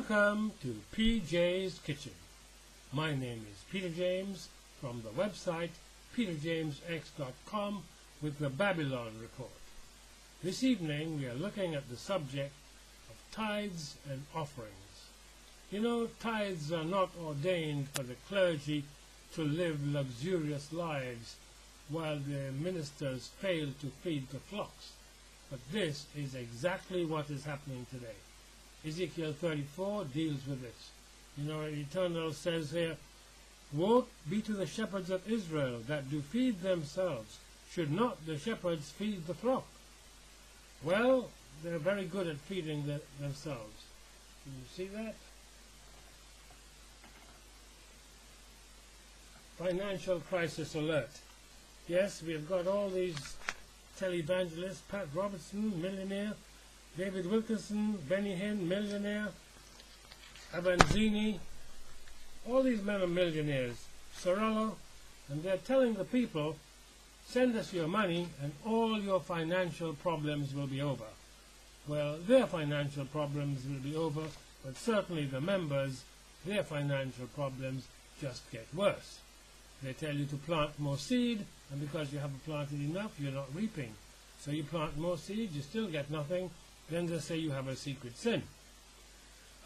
Welcome to PJ's Kitchen. My name is Peter James from the website peterjamesx.com with the Babylon Report. This evening we are looking at the subject of tithes and offerings. You know, tithes are not ordained for the clergy to live luxurious lives while the ministers fail to feed the flocks. But this is exactly what is happening today. Ezekiel 34 deals with this. You know, the Eternal says here, "Woe be to the shepherds of Israel that do feed themselves. Should not the shepherds feed the flock?" Well, they're very good at feeding themselves. Can you see that? Financial crisis alert. Yes, we have got all these televangelists, Pat Robertson, millionaire, David Wilkinson, Benny Hinn, millionaire, Avanzini, all these men are millionaires, Sorello, and they're telling the people, send us your money and all your financial problems will be over. Well, their financial problems will be over, but certainly the members, their financial problems just get worse. They tell you to plant more seed, and because you haven't planted enough, you're not reaping. So you plant more seed, you still get nothing, then they say you have a secret sin.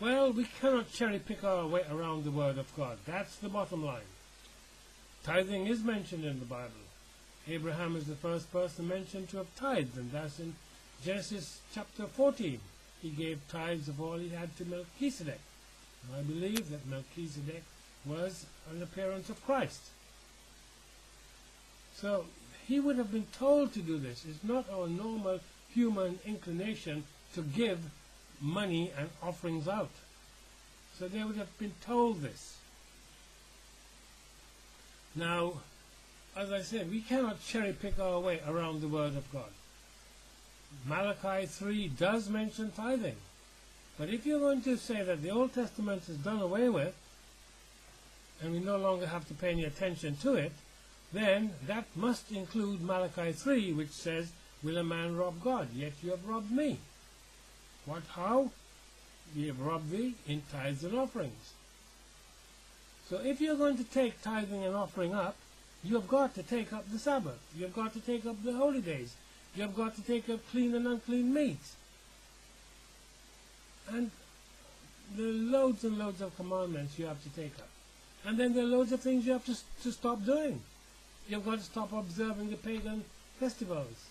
Well, we cannot cherry-pick our way around the Word of God. That's the bottom line. Tithing is mentioned in the Bible. Abraham is the first person mentioned to have tithed, and that's in Genesis chapter 14. He gave tithes of all he had to Melchizedek. And I believe that Melchizedek was an appearance of Christ. So he would have been told to do this. It's not our normal human inclination to give money and offerings out. So they would have been told this. Now, as I said, we cannot cherry-pick our way around the Word of God. Malachi 3 does mention tithing. But if you're going to say that the Old Testament is done away with, and we no longer have to pay any attention to it, then that must include Malachi 3, which says, "Will a man rob God? Yet you have robbed me." What? How? We have robbed thee in tithes and offerings. So if you're going to take tithing and offering up, you have got to take up the Sabbath. You have got to take up the holy days. You have got to take up clean and unclean meats. And there are loads and loads of commandments you have to take up. And then there are loads of things you have to stop doing. You've got to stop observing the pagan festivals.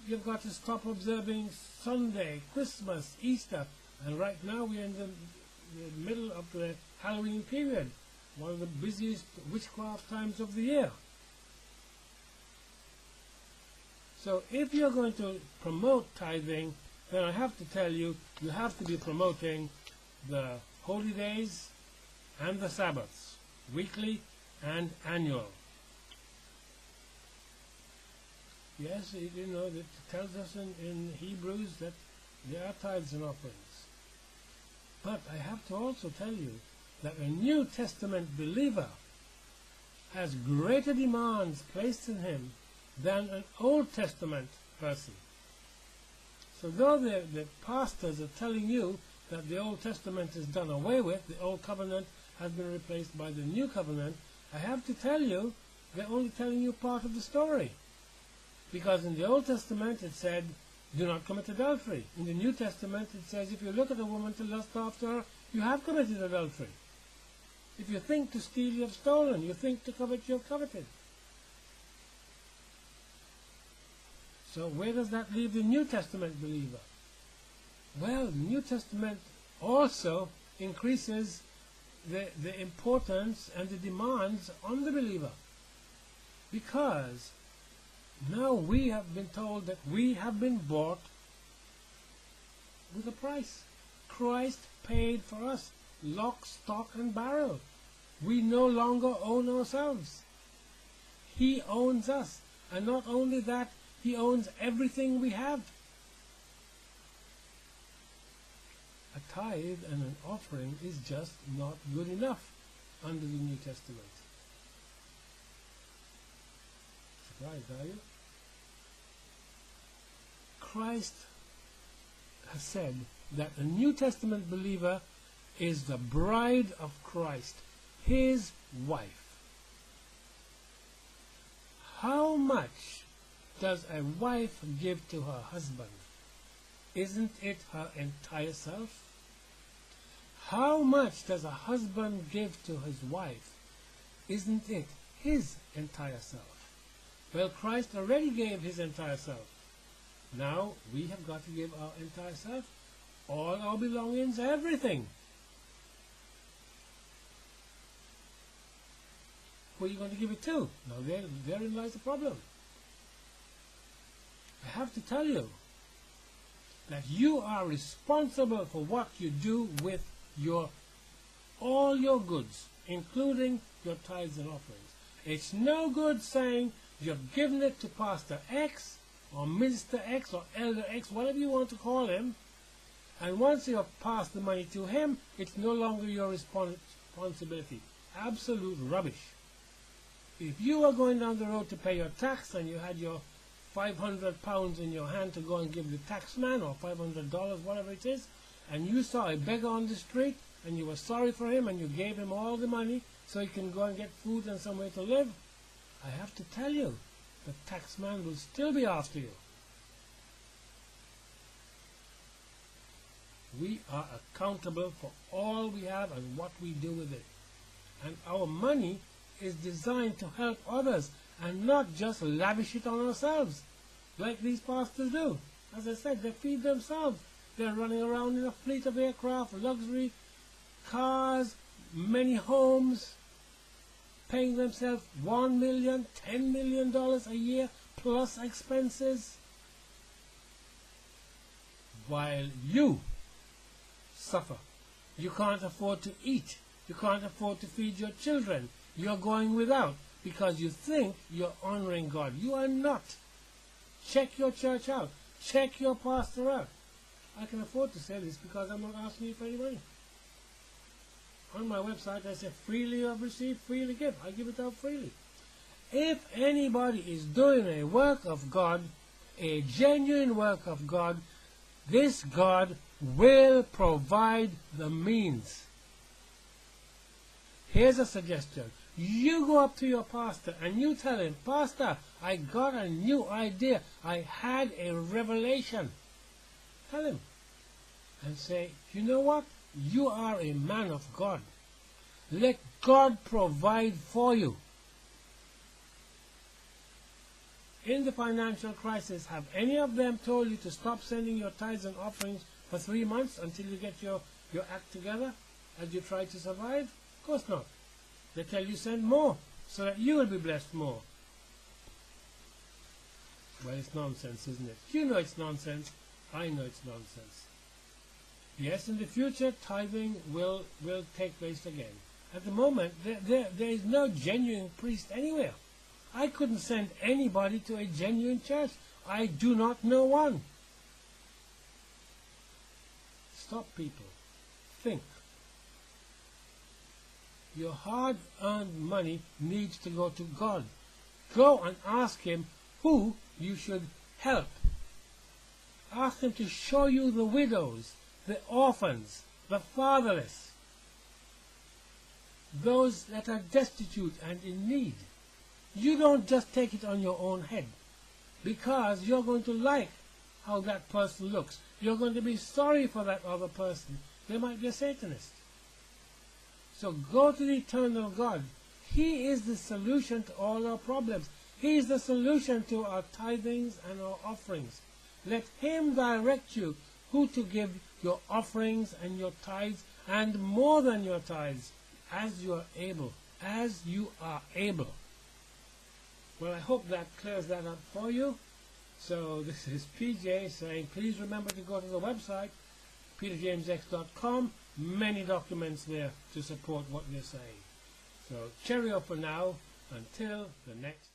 You've got to stop observing Sunday, Christmas, Easter, and right now we're in the middle of the Halloween period, one of the busiest witchcraft times of the year. So if you're going to promote tithing, then I have to tell you, you have to be promoting the holy days and the Sabbaths, weekly and annual. Yes, you know, it tells us in Hebrews that there are tithes and offerings. But I have to also tell you that a New Testament believer has greater demands placed in him than an Old Testament person. So though the pastors are telling you that the Old Testament is done away with, the Old Covenant has been replaced by the New Covenant, I have to tell you, they're only telling you part of the story. Because in the Old Testament it said, do not commit adultery. In the New Testament it says, if you look at a woman to lust after her, you have committed adultery. If you think to steal, you have stolen. You think to covet, you have coveted. So where does that leave the New Testament believer? Well, the New Testament also increases the importance and the demands on the believer. Because now we have been told that we have been bought with a price. Christ paid for us, lock, stock, and barrel. We no longer own ourselves. He owns us. And not only that, He owns everything we have. A tithe and an offering is just not good enough under the New Testament. Surprised, are you? Christ has said that a New Testament believer is the bride of Christ, his wife. How much does a wife give to her husband? Isn't it her entire self? How much does a husband give to his wife? Isn't it his entire self? Well, Christ already gave his entire self. Now we have got to give our entire self, all our belongings, everything. Who are you going to give it to? Now therein lies the problem. I have to tell you that you are responsible for what you do with all your goods, including your tithes and offerings. It's no good saying you've given it to Pastor X or Minister X or Elder X, whatever you want to call him, and once you have passed the money to him, it's no longer your responsibility. Absolute rubbish. If you are going down the road to pay your tax and you had your £500 in your hand to go and give the taxman, or $500, whatever it is, and you saw a beggar on the street and you were sorry for him and you gave him all the money so he can go and get food and somewhere to live, I have to tell you, the taxman will still be after you. We are accountable for all we have and what we do with it. And our money is designed to help others and not just lavish it on ourselves like these pastors do. As I said, they feed themselves. They're running around in a fleet of aircraft, luxury cars, many homes, paying themselves $1 million, $10 million a year plus expenses, while you suffer. You can't afford to eat. You can't afford to feed your children. You're going without because you think you're honoring God. You are not. Check your church out. Check your pastor out. I can afford to say this because I'm not asking you for any money. On my website I say, freely you have received, freely give. I give it out freely. If anybody is doing a work of God, a genuine work of God, this God will provide the means. Here's a suggestion. You go up to your pastor and you tell him, Pastor, I got a new idea. I had a revelation. Tell him. And say, you know what? You are a man of God. Let God provide for you. In the financial crisis, have any of them told you to stop sending your tithes and offerings for 3 months until you get your act together as you try to survive? Of course not. They tell you send more so that you will be blessed more. Well, it's nonsense, isn't it? You know it's nonsense. I know it's nonsense. Yes, in the future, tithing will take place again. At the moment, there is no genuine priest anywhere. I couldn't send anybody to a genuine church. I do not know one. Stop, people. Think. Your hard-earned money needs to go to God. Go and ask him who you should help. Ask him to show you the widows, the orphans, the fatherless, those that are destitute and in need. You don't just take it on your own head, because you're going to like how that person looks. You're going to be sorry for that other person. They might be a Satanist. So go to the eternal God. He is the solution to all our problems. He is the solution to our tithings and our offerings. Let him direct you who to give your offerings and your tithes, and more than your tithes, as you are able. As you are able. Well, I hope that clears that up for you. So this is PJ saying, please remember to go to the website, peterjamesx.com. Many documents there to support what we're saying. So cheerio for now, until the next